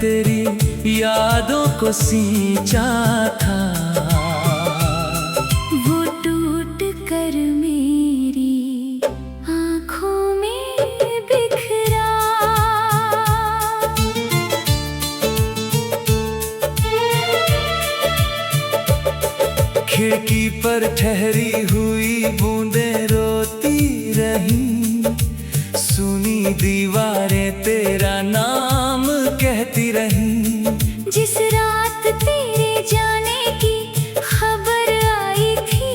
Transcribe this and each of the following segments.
तेरी यादों को सींचा था। वो टूट कर मेरी आँखों में बिखरा। खिड़की पर ठहरी हुई बूंदें रोती रही, सुनी दीवारें तेरा नाम कहती रही। जिस रात तेरे जाने की खबर आई थी,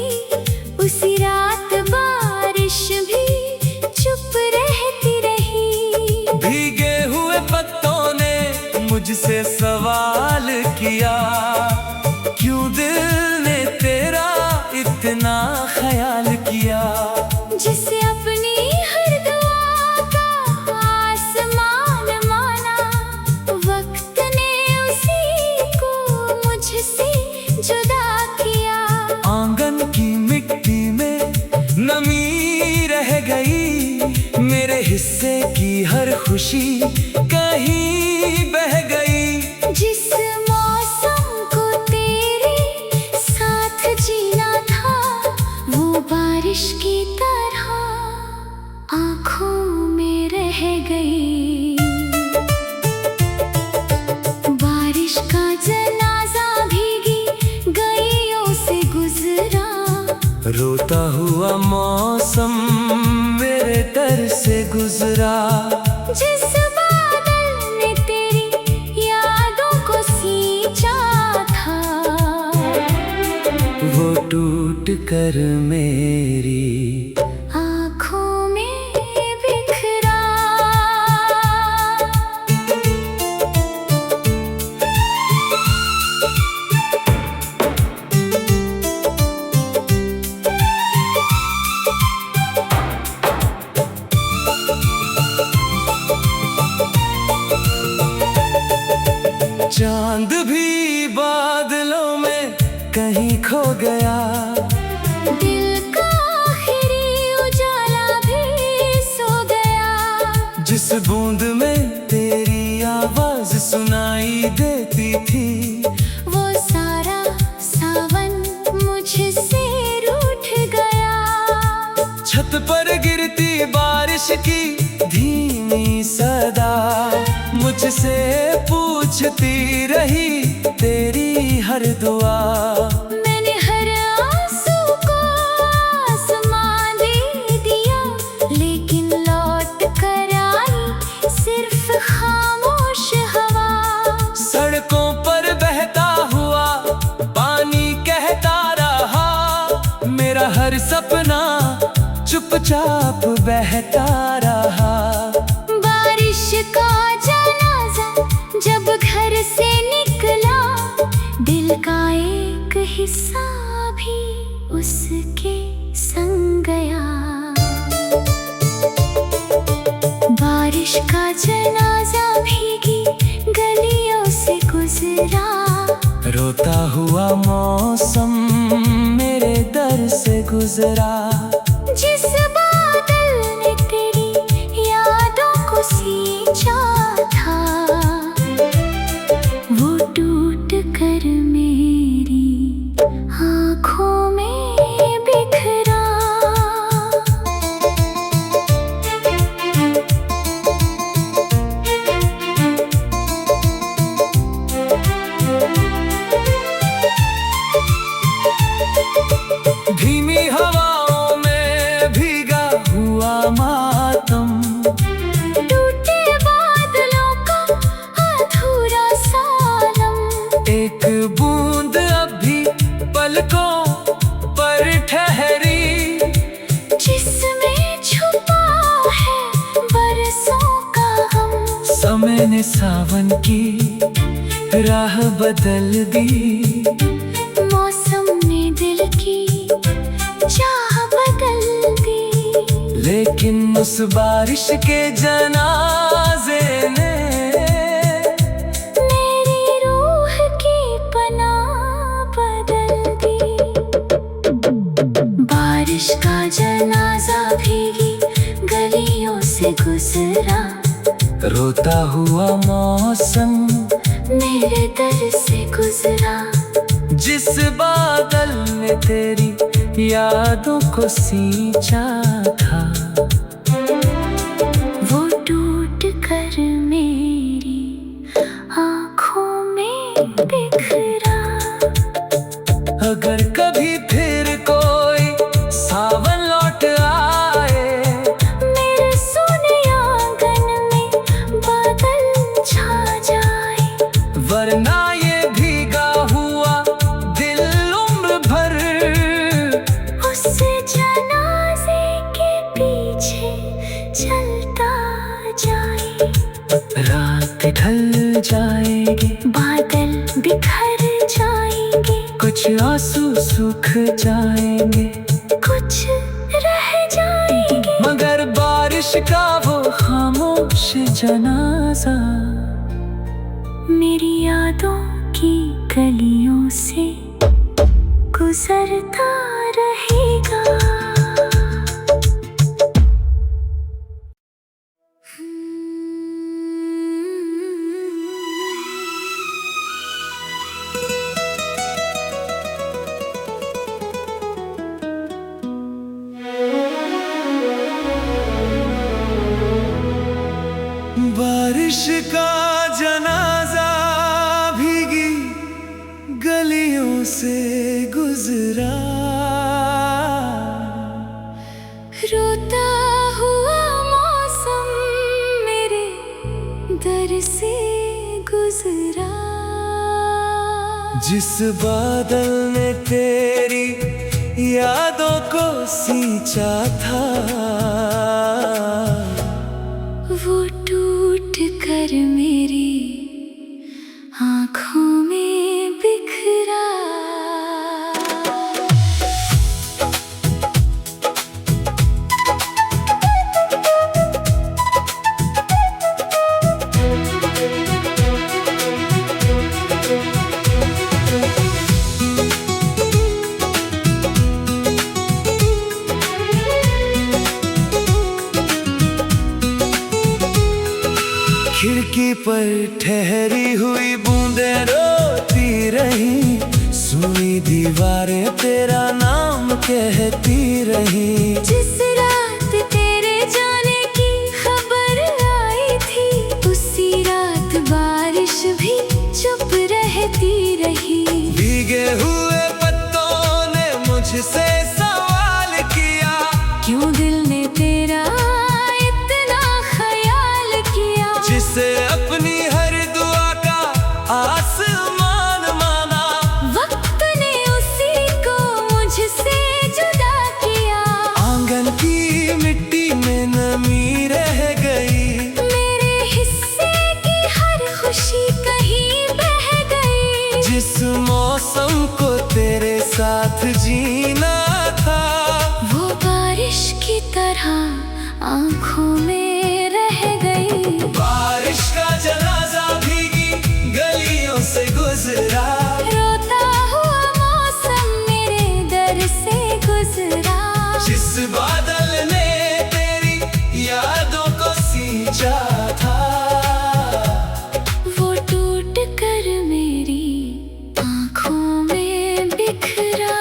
उसी रात बारिश भी चुप रहती रही। भीगे हुए पत्तों ने मुझसे सवाल किया, क्यों दिल ने तेरा इतना ख्याल किया। जिसे अपनी हर दुआ का आसमान माना, वक्त ने उसी को मुझसे जुदा किया। आंगन की मिट्टी में नमी रह गई, मेरे हिस्से की हर खुशी कहीं बह गई। जिस मौसम को तेरे साथ जीना था, वो बारिश की तरह आँखों में रह गई। बारिश का जनाजा भीगी गलियों से गुजरा। रोता हुआ मौसम मेरे दर से गुजरा। जिस बादल ने तेरी यादों को सींचा था, वो टूट कर मेरी आँखों में बिखरा। चांद भी बादलों में कहीं खो गया, दिल का आखिरी उजाला भी सो गया। जिस बूंद में तेरी आवाज सुनाई देती थी, वो सारा सावन मुझसे रूठ गया। छत पर गिरती बारिश की धीमी सदा मुझसे पूछती रही तेरी हर दुआ। मैंने हर आंसू को आसमां दे दिया, लेकिन लौट कर आई सिर्फ खामोश हवा। सड़कों पर बहता हुआ पानी कहता रहा, मेरा हर सपना चुपचाप बहता रहा। बारिश का जनाजा जब घर से निकला, दिल का एक हिस्सा भी उसके संग गया। बारिश का जनाजा भीगी गलियों से गुजरा। रोता हुआ मौसम मेरे दर से गुजरा। जिस बादल ने तेरी यादों को सींचा था, वो टूट कर मेरी आँखों में बिखरा। धीमी हवाओं में भीगा हुआ मातम, टूटे बादलों का अधूरा सालम। एक बूंद अब भी पलकों पर ठहरी, जिसमें छुपा है बरसों का गम। समय ने सावन की राह बदल दी, मौसम ने दिल की चाह बदल दी। लेकिन उस बारिश के जनाजे ने मेरी रूह की पनाह बदल दी। बारिश का जनाजा भीगी गलियों से गुजरा। रोता हुआ मौसम मेरे दर से गुजरा। जिस बादल ने तेरी यादों को सींचा था, वो टूट कर मेरी आँखों में बिखरा। अगर कभी फिर कोई सावन लौट आए, मेरे सोने आंगन में बादल छा जाए। वरना ये भीगा हुआ दिल उम्र भर उस जनाजे के पीछे चलता जाए। रात ढल जाएगी, बादल बिखर जाएंगे, कुछ आंसू सूख जाएंगे, कुछ रह जाएंगे, मगर बारिश का वो खामोश जनाजा मेरी यादों की गलियों से गुजरता रहेगा। बारिश का जनाजा भीगी गलियों से गुजरा। रोता हुआ मौसम मेरे दर से गुजरा। जिस बादल ने तेरी यादों को सींचा था, वो टूट कर मेरी आँखों में बिखरा। खिड़की पर ठहरी हुई बूंदें रोती रही, सुनी दीवारें तेरा नाम कहती रही। जिस रात तेरे जाने की खबर आई थी, उसी रात बारिश भी चुप रहती रही। भीगे हुए पत्तों ने मुझसे सवाल किया, क्यों दिल ने तेरा इतना ख्याल किया। जिसे अपनी हर दुआ का आसमान माना, वक्त ने उसी को मुझसे जुदा किया। आंगन की मिट्टी में नमी रह गई, मेरे हिस्से की हर खुशी कहीं बह गई। जिस मौसम को तेरे साथ जीना था, वो बारिश की तरह आँखों में रह गई। बारिश का जनाजा भीगी गलियों से गुजरा। रोता हुआ मौसम मेरे दर से गुजरा। जिस बादल ने तेरी यादों को सींचा था, वो टूट कर मेरी आँखों में बिखरा।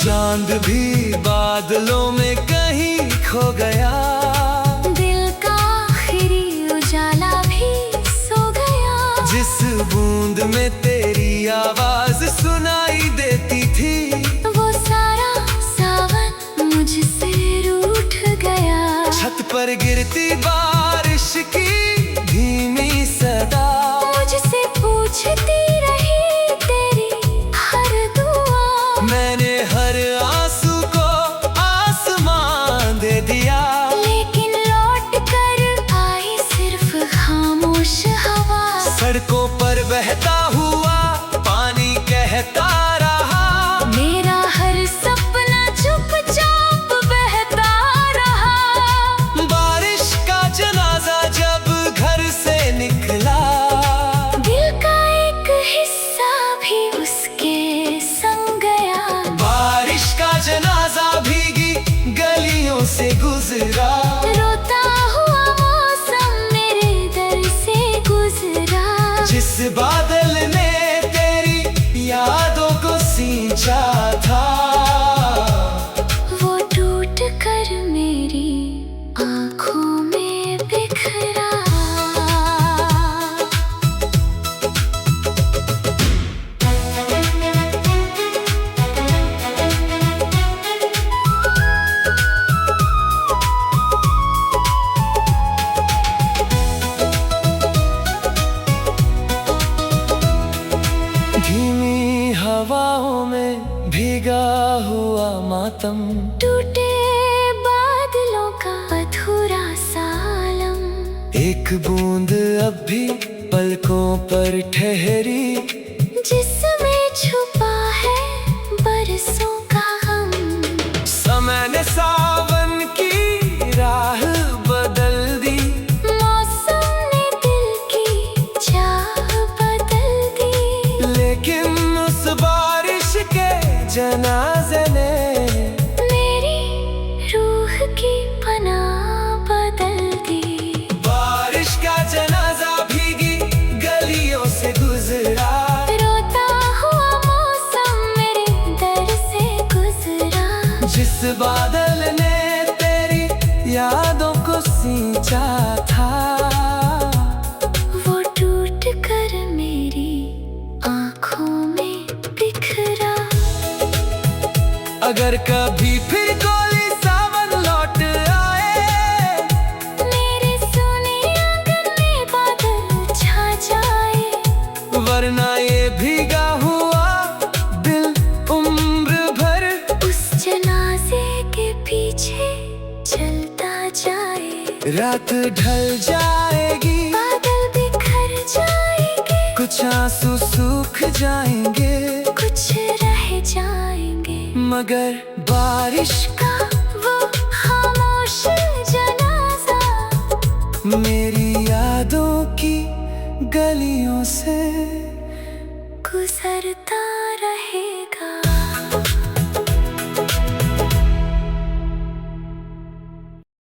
चांद भी बादलों में कहीं खो गया, दिल का आखिरी उजाला भी सो गया। जिस बूंद में तेरी आवाज सुनाई देती थी, वो सारा सावन मुझसे रूठ गया। छत पर गिरती बारिश की धीमी सदा मुझसे पूछती रही तेरी हर दुआ। मैंने हर आंसू को आसमान दे दिया। से गुजरा। रोता हुआ मौसम मेरे दर से गुजरा। जिस बादल ने तेरी यादों को सींचा था, वो टूट कर मेरी आँखों में बिखरा। धीमी हवाओं में भीगा हुआ मातम, टूटे बादलों का अधूरा सालम। एक बूंद अब भी पलकों पर ठहरी, जिसमें छुपा है बरसों का गम। समय ने सावन की राह बदल दी, मौसम ने दिल की चाह बदल दी। लेकिन उस बारिश के जनाजे ने मेरी रूह की पनाह बदल दी। बारिश का जनाजा भीगी गलियों से गुजरा। रोता हुआ मौसम मेरे दर से गुजरा। जिस बादल ने तेरी यादों को सींचा था, वो टूट कर मेरी आँखों में बिखरा। अगर कभी फिर कोई सावन लौट आए, मेरे सोने आंगन में बादल छा जाए। वरना ये भीगा हुआ दिल उम्र भर उस जनाजे के पीछे चलता जाए। रात ढल जाएगी, बादल बिखर जाएंगे। कुछ आंसू सूख जाएंगे, कुछ रह जाएंगे। मगर बारिश का वो खामोश जनाजा मेरी यादों की गलियों से गुजरता